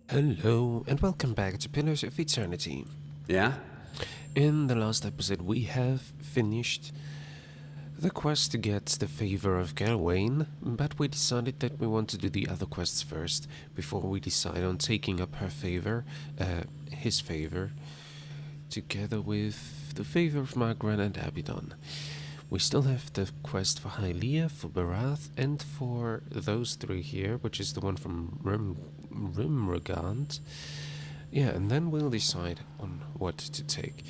Hello, and welcome back to Pillars of Eternity. Yeah? In the last episode, we have finished the quest to get the favor of Gawain, but we decided that we want to do the other quests first, before we decide on taking up her favor, his favor, together with the favor of Margaret and Abaddon. We still have the quest for Hylia, for Barath, and for those three here, which is the one from Rimregant. Yeah, and then we'll decide on what to take.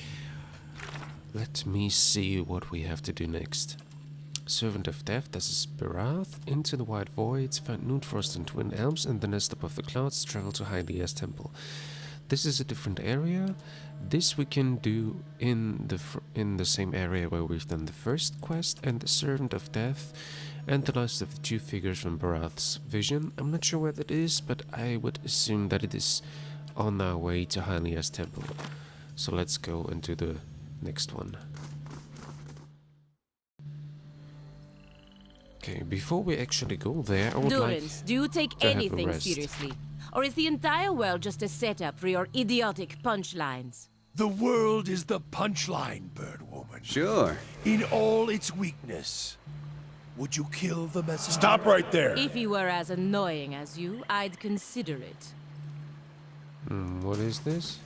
Let me see what we have to do next. Servant of Death, this is Barath. Into the White Voids, find Noonfrost and Twin Elms, and the Nest Above the Clouds, travel to Hylia's temple. This is a different area. This we can do in the same area where we've done the first quest, and the Servant of Death, and the last of the two figures from Barath's vision. I'm not sure where that is, but I would assume that it is on our way to Hylia's temple. So let's go and do the next one. Okay, before we actually go there, I would Durance, do you take to have a anything rest. seriously? Or is the entire world just a setup for your idiotic punchlines? The world is the punchline, Birdwoman. Sure. In all its weakness. Would you kill the messenger? Stop right there! If he were as annoying as you, I'd consider it. What is this?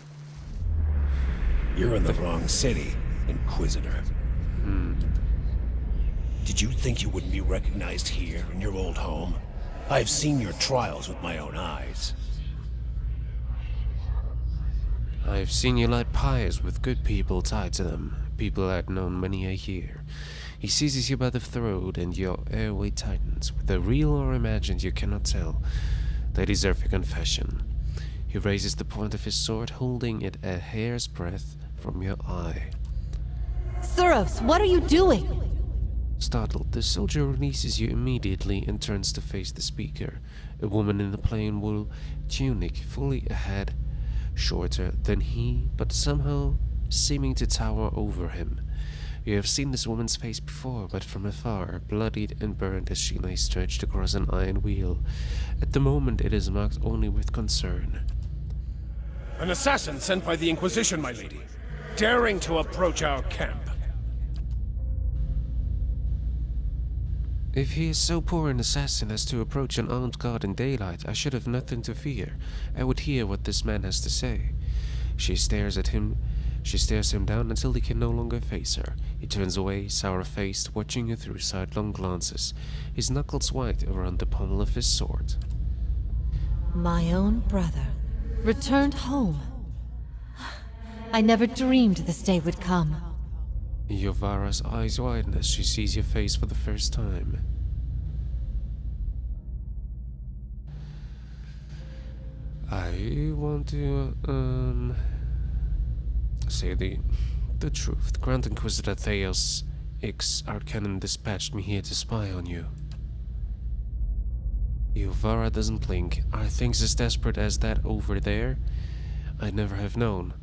You're in the wrong city, Inquisitor. Did you think you wouldn't be recognized here in your old home? I've seen your trials with my own eyes. I've seen you light pyres with good people tied to them, people I'd known many a year. He seizes you by the throat and your airway tightens. Whether real or imagined, you cannot tell. They deserve your confession. He raises the point of his sword, holding it a hair's breadth from your eye. Suros, what are you doing? Startled, the soldier releases you immediately and turns to face the speaker, a woman in a plain wool tunic, fully a head shorter than he, but somehow seeming to tower over him. You have seen this woman's face before, but from afar, bloodied and burned as she lay stretched across an iron wheel. At the moment it is marked only with concern. An assassin sent by the Inquisition, my lady. Daring to approach our camp. If he is so poor an assassin as to approach an armed guard in daylight, I should have nothing to fear. I would hear what this man has to say. She stares him down until he can no longer face her. He turns away, sour-faced, watching her through sidelong glances, his knuckles white around the pommel of his sword. My own brother returned home. I never dreamed this day would come. Iovara's eyes widen as she sees your face for the first time. I want to, say the truth. Grand Inquisitor Theos X Arcanon dispatched me here to spy on you. Iovara doesn't blink. Are things as desperate as that over there? I'd never have known.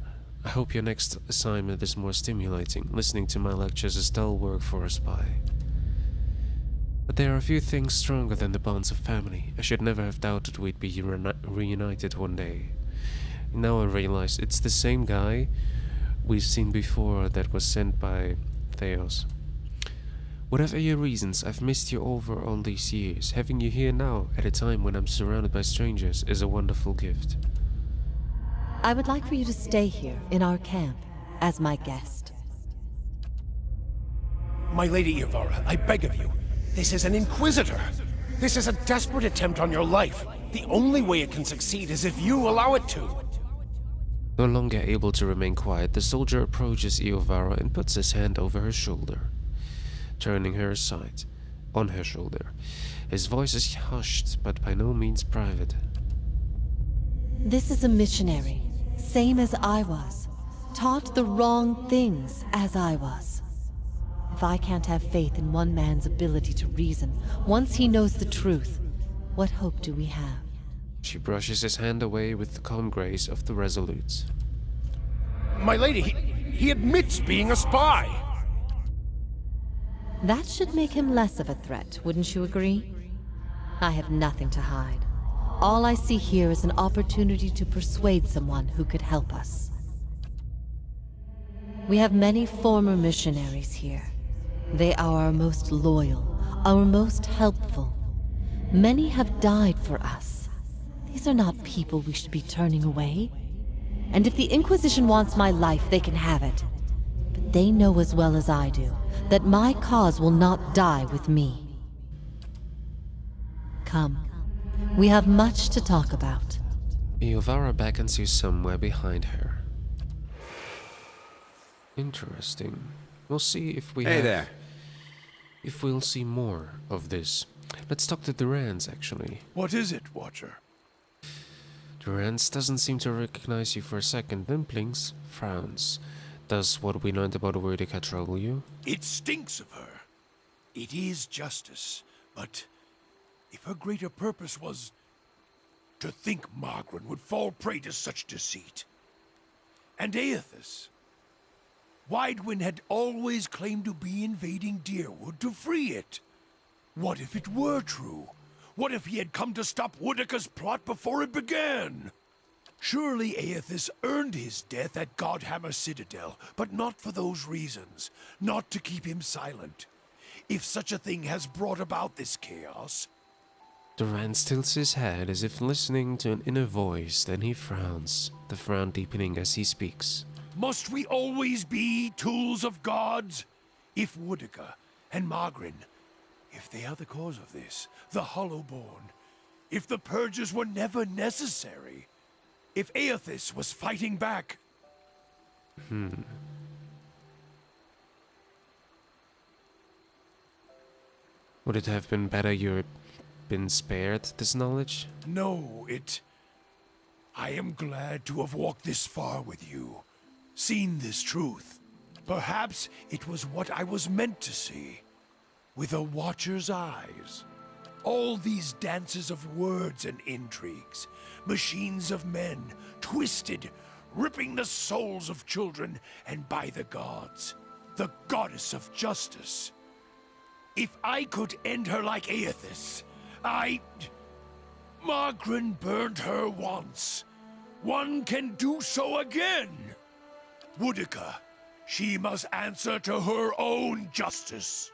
I hope your next assignment is more stimulating. Listening to my lectures is dull work for a spy. But there are a few things stronger than the bonds of family. I should never have doubted we'd be reunited one day. Now I realize it's the same guy we've seen before that was sent by Theos. Whatever your reasons, I've missed you over all these years. Having you here now, at a time when I'm surrounded by strangers, is a wonderful gift. I would like for you to stay here in our camp as my guest. My lady Iovara, I beg of you. This is an Inquisitor. This is a desperate attempt on your life. The only way it can succeed is if you allow it to. No longer able to remain quiet, the soldier approaches Iovara and puts his hand over her shoulder, turning her aside, on her shoulder. His voice is hushed, but by no means private. This is a missionary, same as I was, taught the wrong things as I was. If I can't have faith in one man's ability to reason, once he knows the truth, what hope do we have? She brushes his hand away with the calm grace of the resolute. My lady, he admits being a spy. That should make him less of a threat, wouldn't you agree? I have nothing to hide. All I see here is an opportunity to persuade someone who could help us. We have many former missionaries here. They are our most loyal, our most helpful. Many have died for us. These are not people we should be turning away. And if the Inquisition wants my life, they can have it. But they know as well as I do that my cause will not die with me. Come. We have much to talk about. Iovara beckons you somewhere behind her. Interesting. We'll see if we Hey there. if we'll see more of this. Let's talk to Durans, actually. What is it, Watcher? Durans doesn't seem to recognize you for a second, then blinks, frowns. Does what we learned about Wyrdica trouble you? It stinks of her. It is justice, but if her greater purpose was to think Margaret would fall prey to such deceit. And Aethys. Widewin had always claimed to be invading Deerwood to free it. What if it were true? What if he had come to stop Wyrdica's plot before it began? Surely Aethys earned his death at Godhammer Citadel, but not for those reasons. Not to keep him silent. If such a thing has brought about this chaos... Durans tilts his head as if listening to an inner voice, then he frowns, the frown deepening as he speaks. Must we always be tools of gods? If Wyrdica and Margaret, if they are the cause of this, the Hollowborn, if the purges were never necessary, if Aethys was fighting back... Would it have been better you'd been spared this knowledge? No, I am glad to have walked this far with you, seen this truth. Perhaps it was what I was meant to see, with a watcher's eyes. All these dances of words and intrigues, machines of men, twisted, ripping the souls of children, and by the gods, the goddess of justice. If I could end her like Aethys, Margaret burned her once. One can do so again. Wyrdica, she must answer to her own justice.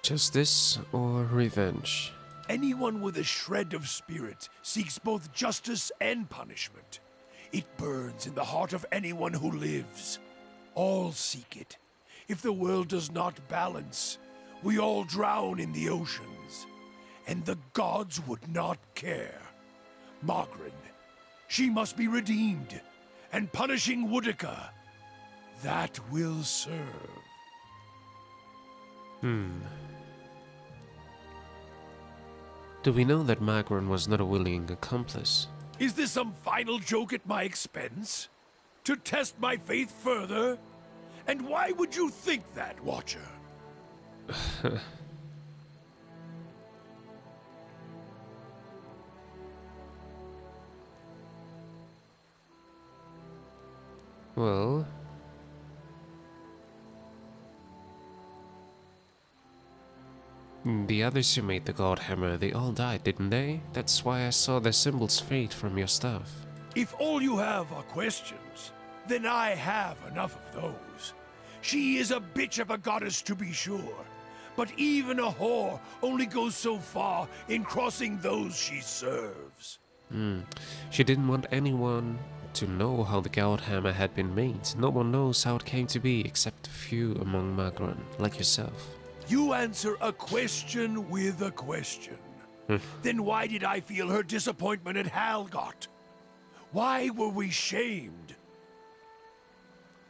Justice or revenge? Anyone with a shred of spirit seeks both justice and punishment. It burns in the heart of anyone who lives. All seek it. If the world does not balance, we all drown in the oceans. And the gods would not care. Margaret, she must be redeemed. And punishing Wyrdica, that will serve. Do we know that Margaret was not a willing accomplice? Is this some final joke at my expense? To test my faith further? And why would you think that, Watcher? Well... the others who made the God Hammer, they all died, didn't they? That's why I saw their symbols fade from your stuff. If all you have are questions, then I have enough of those. She is a bitch of a goddess, to be sure. But even a whore only goes so far in crossing those she serves. She didn't want anyone to know how the God Hammer had been made. No one knows how it came to be except a few among Magron, like yourself. You answer a question with a question. Then why did I feel her disappointment at Halgot? Why were we shamed?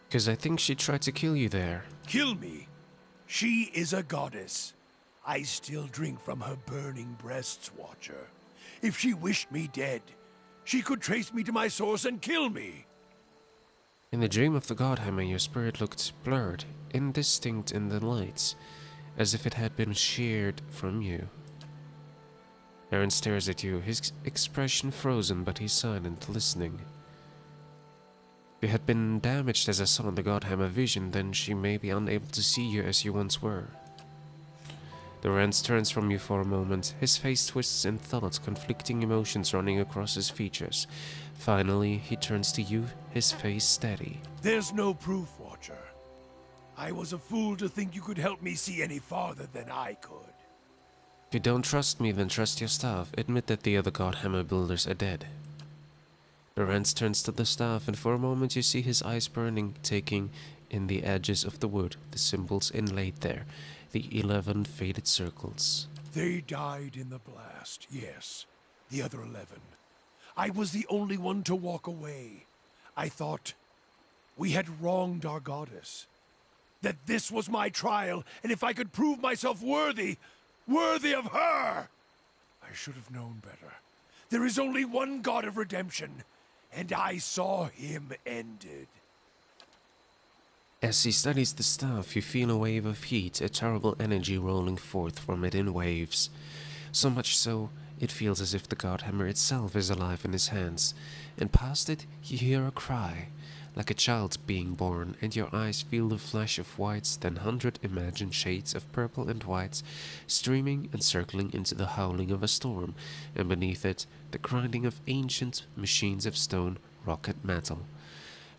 Because I think she tried to kill you there. Kill me? She is a goddess. I still drink from her burning breasts, Watcher. If she wished me dead, she could trace me to my source and kill me. In the dream of the God Hammer, your spirit looked blurred, indistinct in the lights, as if it had been sheared from you. Aaron stares at you, his expression frozen, but he's silent, listening. If you had been damaged as I saw in the God Hammer vision, then she may be unable to see you as you once were. Durance turns from you for a moment, his face twists in thought, conflicting emotions running across his features. Finally, he turns to you, his face steady. There's no proof, Watcher. I was a fool to think you could help me see any farther than I could. If you don't trust me, then trust your staff. Admit that the other Godhammer builders are dead. Durance turns to the staff, and for a moment you see his eyes burning, taking in the edges of the wood, the symbols inlaid there, the 11 faded circles. They died in the blast, yes. The other 11. I was the only one to walk away. I thought we had wronged our goddess. That this was my trial, and if I could prove myself worthy of her! I should have known better. There is only one God of redemption, and I saw him ended. As he studies the staff, you feel a wave of heat, a terrible energy rolling forth from it in waves. So much so, it feels as if the Godhammer itself is alive in his hands, and past it you hear a cry, like a child being born, and your eyes feel the flash of whites, then 100 imagined shades of purple and whites, streaming and circling into the howling of a storm, and beneath it, the grinding of ancient machines of stone, rock and metal.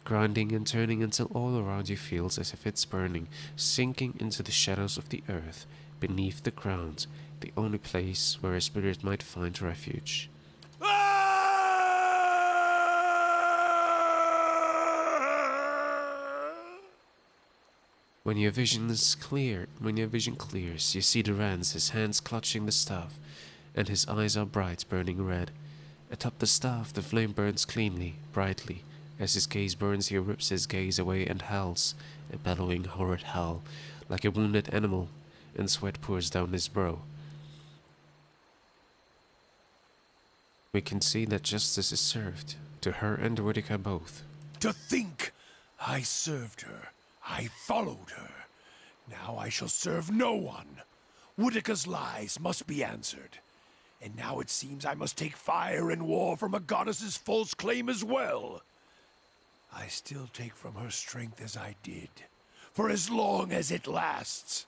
Grinding and turning until all around you feels as if it's burning, sinking into the shadows of the earth, beneath the ground, the only place where a spirit might find refuge. When your vision clears, you see Durance, his hands clutching the staff, and his eyes are bright, burning red. Atop the staff, the flame burns cleanly, brightly. As his gaze burns, he rips his gaze away and howls, a bellowing, horrid howl, like a wounded animal, and sweat pours down his brow. We can see that justice is served, to her and Whitaker both. To think I served her. I followed her. Now I shall serve no one. Whitaker's lies must be answered. And now it seems I must take fire and war from a goddess's false claim as well. I still take from her strength as I did, for as long as it lasts.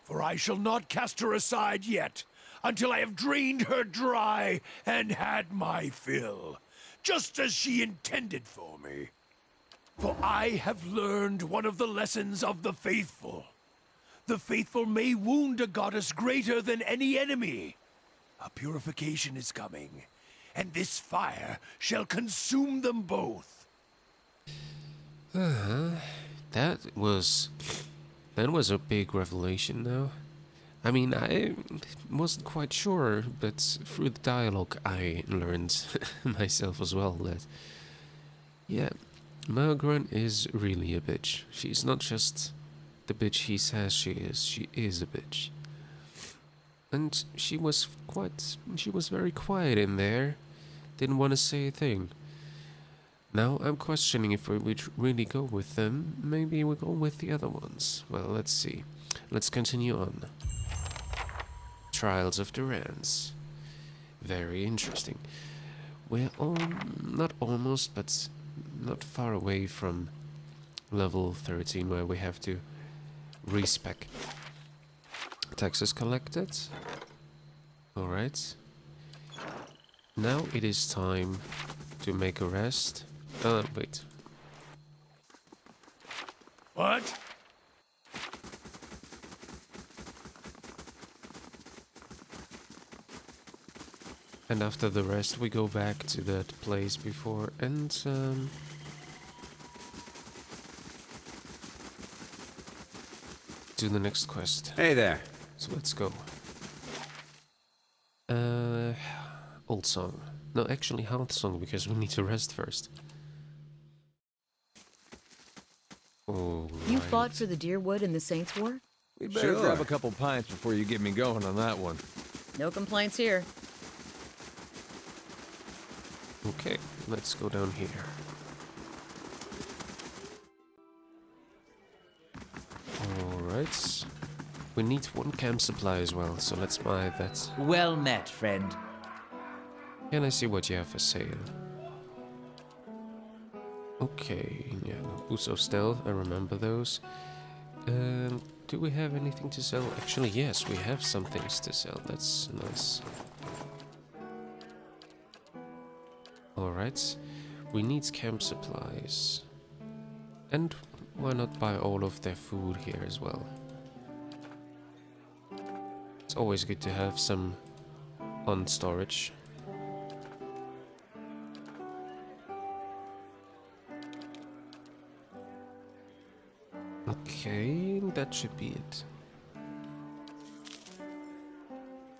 For I shall not cast her aside yet, until I have drained her dry and had my fill, just as she intended for me. For I have learned one of the lessons of the faithful. The faithful may wound a goddess greater than any enemy. A purification is coming, and this fire shall consume them both. That was a big revelation now. I mean, I wasn't quite sure, but through the dialogue I learned myself as well that, yeah, Margaret is really a bitch. She's not just the bitch he says she is a bitch. And she was very quiet in there, didn't want to say a thing. Now I'm questioning if we would really go with them. Maybe we go with the other ones. Well, let's see. Let's continue on. Trials of Durance. Very interesting. We're not almost, but not far away from level 13 where we have to respec. Taxes collected. Alright. Now it is time to make a rest. Wait. What? And after the rest, we go back to that place before and do the next quest. Hey there. So let's go. Old song. No, actually Health song, because we need to rest first. Oh, You fought for the Deerwood in the Saints' War? We better grab a couple pints before you get me going on that one. No complaints here. Okay, let's go down here. Alright. We need one camp supply as well, so let's buy that. Well met, friend. Can I see what you have for sale? Okay, yeah, boots of stealth, I remember those. do we have anything to sell? Actually, yes, we have some things to sell. That's nice. Alright. We need camp supplies. And why not buy all of their food here as well? It's always good to have some on storage. Okay, that should be it.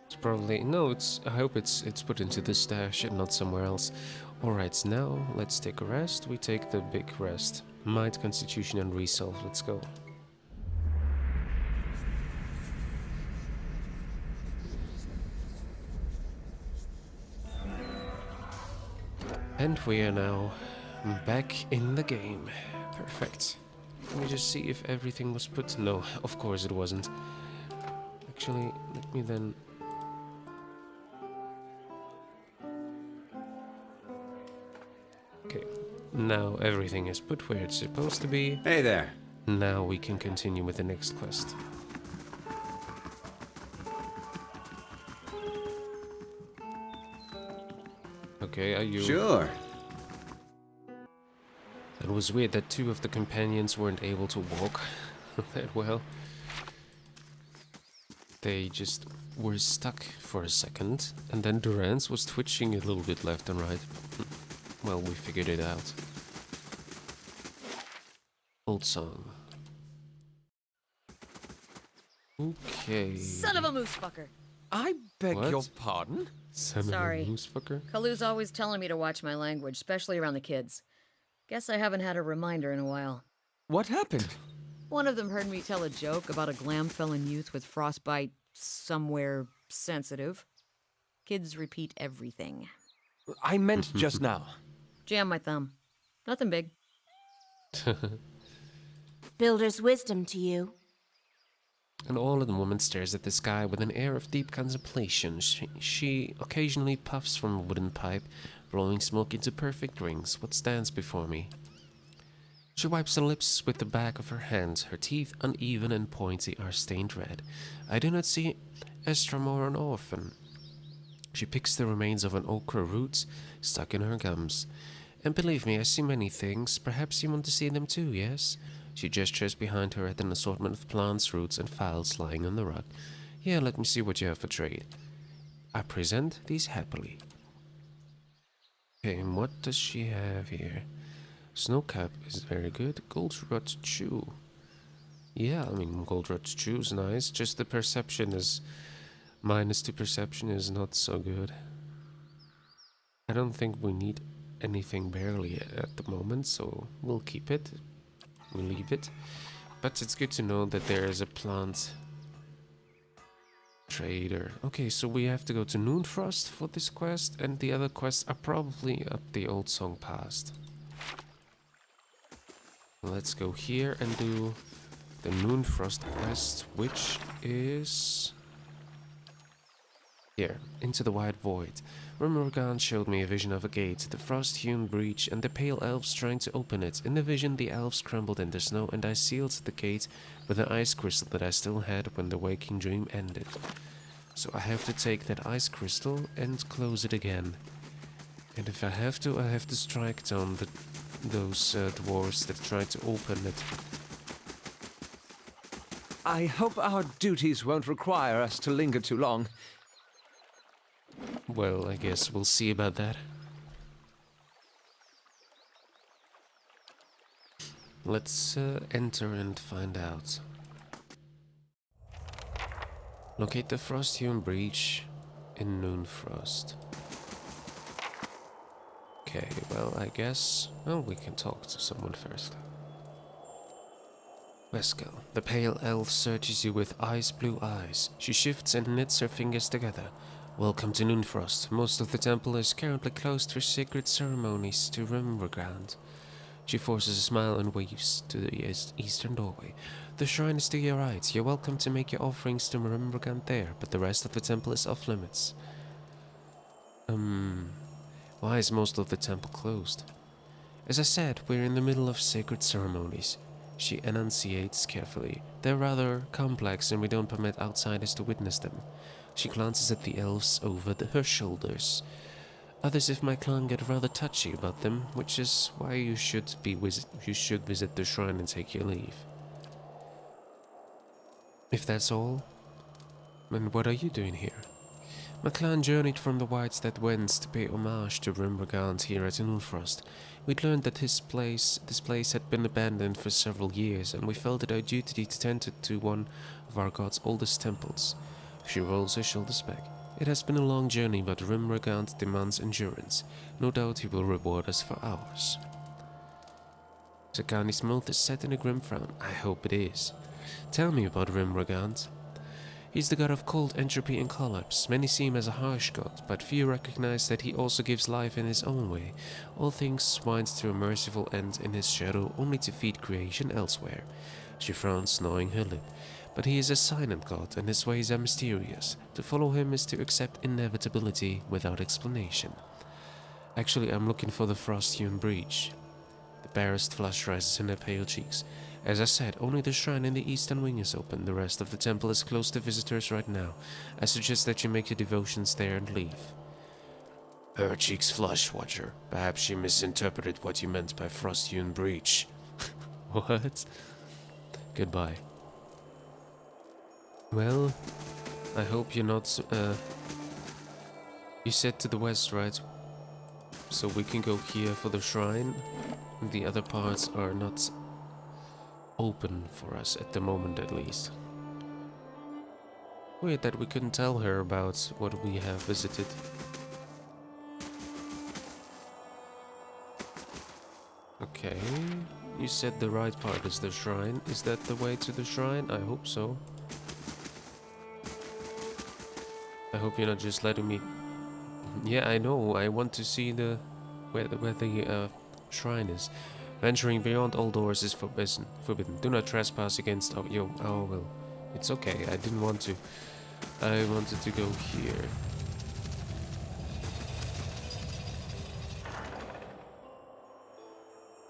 It's probably I hope it's put into the stash and not somewhere else. Alright, now let's take a rest. We take the big rest. Might, Constitution and Resolve. Let's go. And we are now back in the game. Perfect. Let me just see if everything was put... No, of course it wasn't. Actually, let me then... Okay, now everything is put where it's supposed to be. Hey there. Now we can continue with the next quest. Okay, are you... Sure. It was weird that two of the companions weren't able to walk that well. They just were stuck for a second, and then Durance was twitching a little bit left and right. Well, we figured it out. Old song. Okay. Son of a moose fucker. I beg What? your pardon? Son Sorry. of a moose fucker. Kalu's always telling me to watch my language, especially around the kids. Guess I haven't had a reminder in a while. What happened? One of them heard me tell a joke about a Glamfellan youth with frostbite somewhere sensitive. Kids repeat everything. I meant just now. Jam my thumb. Nothing big. Builder's wisdom to you. An old woman stares at the sky with an air of deep contemplation. She occasionally puffs from a wooden pipe, blowing smoke into perfect rings. What stands before me? She wipes her lips with the back of her hand. Her teeth, uneven and pointy, are stained red. I do not see Estrom or an orphan. She picks the remains of an okra root stuck in her gums. And believe me, I see many things. Perhaps you want to see them too, yes? She gestures behind her at an assortment of plants, roots, and files lying on the rug. Yeah, let me see what you have for trade. I present these happily. Okay, and what does she have here? Snowcap is very good. Goldrot Chew. Yeah, I mean, Goldrot Chew is nice. Just the perception is... -2 perception is not so good. I don't think we need anything barely at the moment, so we'll keep it. We'll leave it. But it's good to know that there is a plant trader. Okay, so we have to go to Noonfrost for this quest, and the other quests are probably up the Old Song Past. Let's go here and do the Noonfrost quest, which is... here, into the wide void. Rumorgan showed me a vision of a gate, the frost-hewn breach, and the pale elves trying to open it. In the vision, the elves crumbled in the snow, and I sealed the gate with an ice crystal that I still had when the waking dream ended. So I have to take that ice crystal and close it again. And if I have to strike down those dwarves that tried to open it. I hope our duties won't require us to linger too long. Well, I guess we'll see about that. Let's enter and find out. Locate the frost-hewn breach in Noonfrost. Okay, well, I guess... well, we can talk to someone first. Veskel, the pale elf searches you with ice-blue eyes. She shifts and knits her fingers together. Welcome to Noonfrost. Most of the temple is currently closed for sacred ceremonies to Rumverground. She forces a smile and waves to the eastern doorway. The shrine is to your right. You're welcome to make your offerings to Rumverground there, but the rest of the temple is off limits. Why is most of the temple closed? As I said, we're in the middle of sacred ceremonies. She enunciates carefully. They're rather complex and we don't permit outsiders to witness them. She glances at the elves over her shoulders. Others of my clan get rather touchy about them, which is why you should visit the shrine and take your leave. If that's all, then what are you doing here? My clan journeyed from the Whites that Wends to pay homage to Rimregant here at Inulfrost. We'd learned that this place had been abandoned for several years, and we felt it our duty to tend to one of our god's oldest temples. She rolls her shoulders back. It has been a long journey, but Rimregant demands endurance. No doubt he will reward us for ours. Sakani's mouth is set in a grim frown. I hope it is. Tell me about Rimregant. He's the god of cold, entropy, and collapse. Many see him as a harsh god, but few recognize that he also gives life in his own way. All things winds to a merciful end in his shadow, only to feed creation elsewhere. She frowns, gnawing her lip. But he is a silent god, and his ways are mysterious. To follow him is to accept inevitability without explanation. Actually, I'm looking for the frost-hewn breach. The barest flush rises in her pale cheeks. As I said, only the shrine in the eastern wing is open. The rest of the temple is closed to visitors right now. I suggest that you make your devotions there and leave. Her cheeks flush, Watcher. Perhaps she misinterpreted what you meant by frost-hewn breach. What? Goodbye. Well, I hope you're not, You said to the west, right? So we can go here for the shrine. The other parts are not open for us at the moment, at least. Weird that we couldn't tell her about what we have visited. Okay, you said the right part is the shrine. Is that the way to the shrine? I hope so. I hope you're not just letting me... Yeah, I know. I want to see where the shrine is. Venturing beyond all doors is forbidden. Do not trespass against our will. It's okay. I didn't want to. I wanted to go here.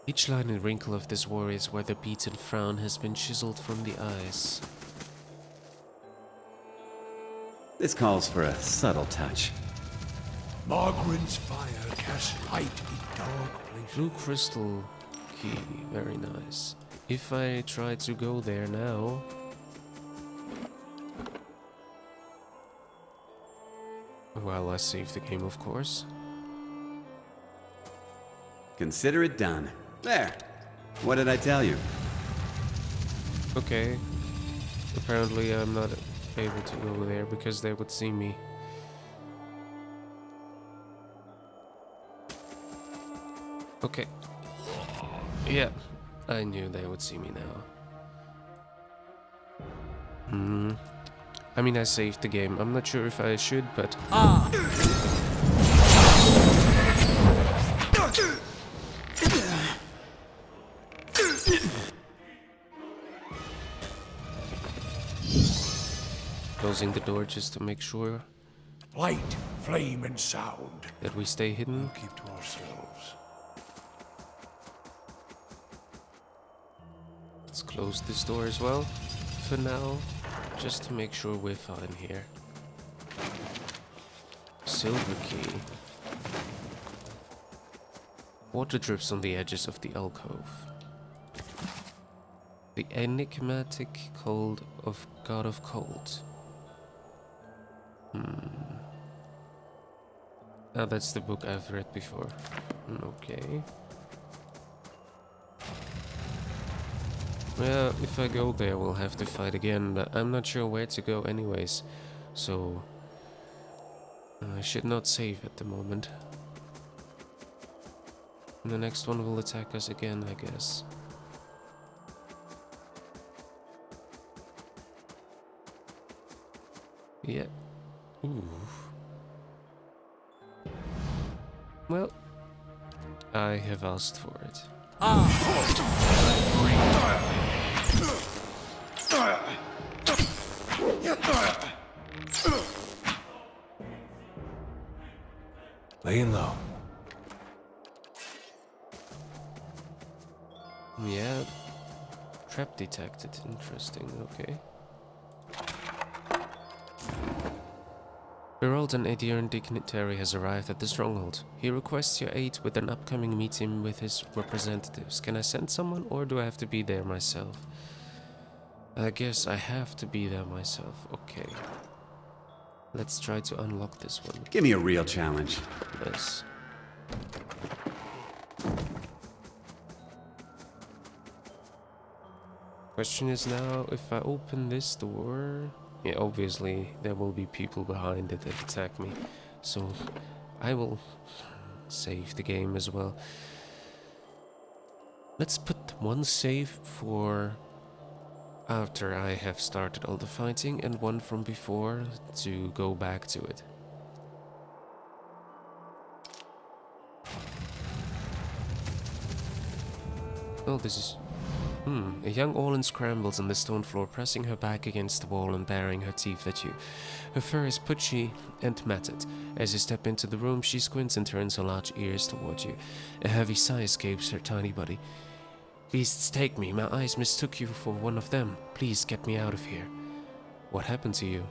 Each line and wrinkle of this warrior's weather-beaten frown has been chiseled from the eyes. This calls for a subtle touch. Margaret's fire casts light in dark places. Blue crystal key, very nice. If I try to go there now... Well, I save the game, of course. Consider it done. There. What did I tell you? Okay. Apparently I'm not able to go there because they would see me. Okay. Yeah, I knew they would see me now. I mean, I saved the game. I'm not sure if I should, but... Closing the door just to make sure Light, flame, and sound. that we stay hidden. We'll keep to ourselves. Let's close this door as well, for now, just to make sure we're fine here. Silver key. Water drips on the edges of the alcove. The enigmatic cold of God of Cold. Ah, that's the book I've read before. Okay. Well, if I go there, we'll have to fight again, but I'm not sure where to go anyways, so... I should not save at the moment. And the next one will attack us again, I guess. Yeah. Ooh. Well, I have asked for it. Laying low. Yeah, Trap detected. Interesting, okay. Geralt, an Aediran dignitary, has arrived at the stronghold. He requests your aid with an upcoming meeting with his representatives. Can I send someone, or do I have to be there myself? I guess I have to be there myself. Okay. Let's try to unlock this one. Give me a real challenge. Yes. Question is now, if I open this door... Yeah, obviously there will be people behind it that attack me. So I will save the game as well. Let's put one save for after I have started all the fighting and one from before to go back to it. Oh, this is... A young Orlan scrambles on the stone floor, pressing her back against the wall and baring her teeth at you. Her fur is pudgy and matted. As you step into the room, she squints and turns her large ears toward you. A heavy sigh escapes her tiny body. Beasts take me. My eyes mistook you for one of them. Please get me out of here. What happened to you?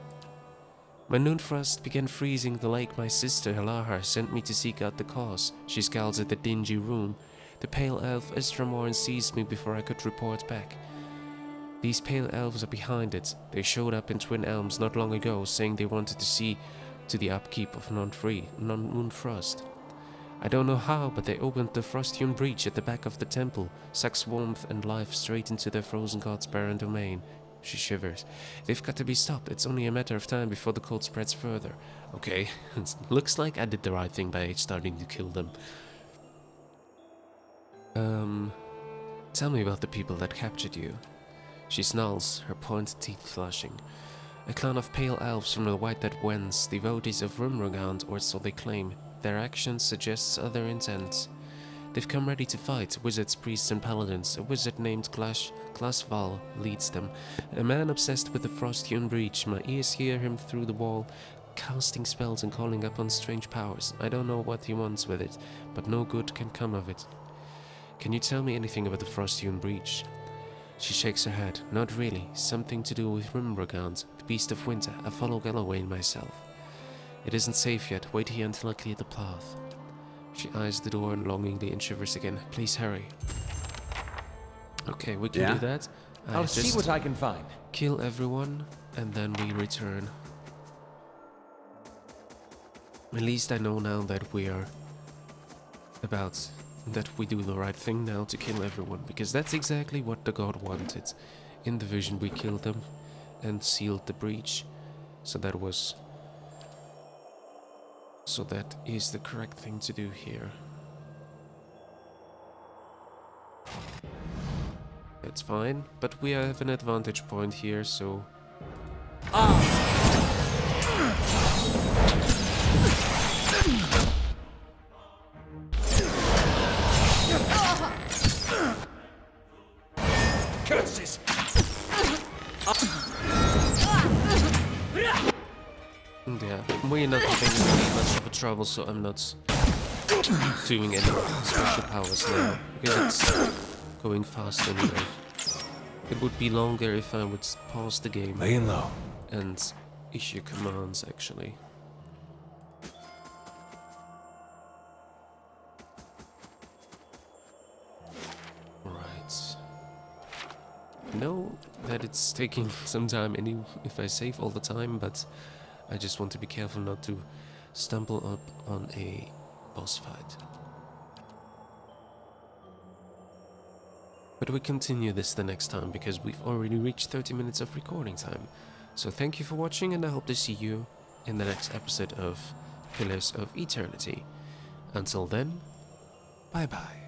My noon frost began freezing the lake. My sister, Helahar, sent me to seek out the cause. She scowls at the dingy room. The pale elf Estramorn seized me before I could report back. These pale elves are behind it. They showed up in Twin Elms not long ago, saying they wanted to see to the upkeep of Moonfrost. I don't know how, but they opened the frost-hewn breach at the back of the temple, sucks warmth and life straight into their frozen god's barren domain. She shivers. They've got to be stopped. It's only a matter of time before the cold spreads further. Okay, looks like I did the right thing by starting to kill them. Tell me about the people that captured you. She snarls, her pointed teeth flashing. A clan of pale elves from the White Dead Wens, devotees of Rumrugand, or so they claim. Their actions suggest other intents. They've come ready to fight, wizards, priests and paladins. A wizard named Glasval leads them. A man obsessed with the frost-hewn breach. My ears hear him through the wall, casting spells and calling upon strange powers. I don't know what he wants with it, but no good can come of it. Can you tell me anything about the frost-hewn breach? She shakes her head. Not really. Something to do with Rimbragant, the beast of winter. I follow Galloway myself. It isn't safe yet. Wait here until I clear the path. She eyes the door longingly and shivers again. Please hurry. Okay, we can do that. I'll see what I can find. Kill everyone, and then we return. At least I know now that we are that we do the right thing now to kill everyone, because that's exactly what the god wanted. In the vision we killed them and sealed the breach, so that is the correct thing to do here. That's fine, but we have an advantage point here, so... Curses! Yeah, we're not having really much of a trouble, so I'm not doing any special powers now, because it's going fast anyway. It would be longer if I would pause the game Laying low. and issue commands, actually. Right. Know that it's taking some time if I save all the time, but I just want to be careful not to stumble up on a boss fight. But we continue this the next time, because we've already reached 30 minutes of recording time. So thank you for watching, and I hope to see you in the next episode of Pillars of Eternity. Until then, bye bye.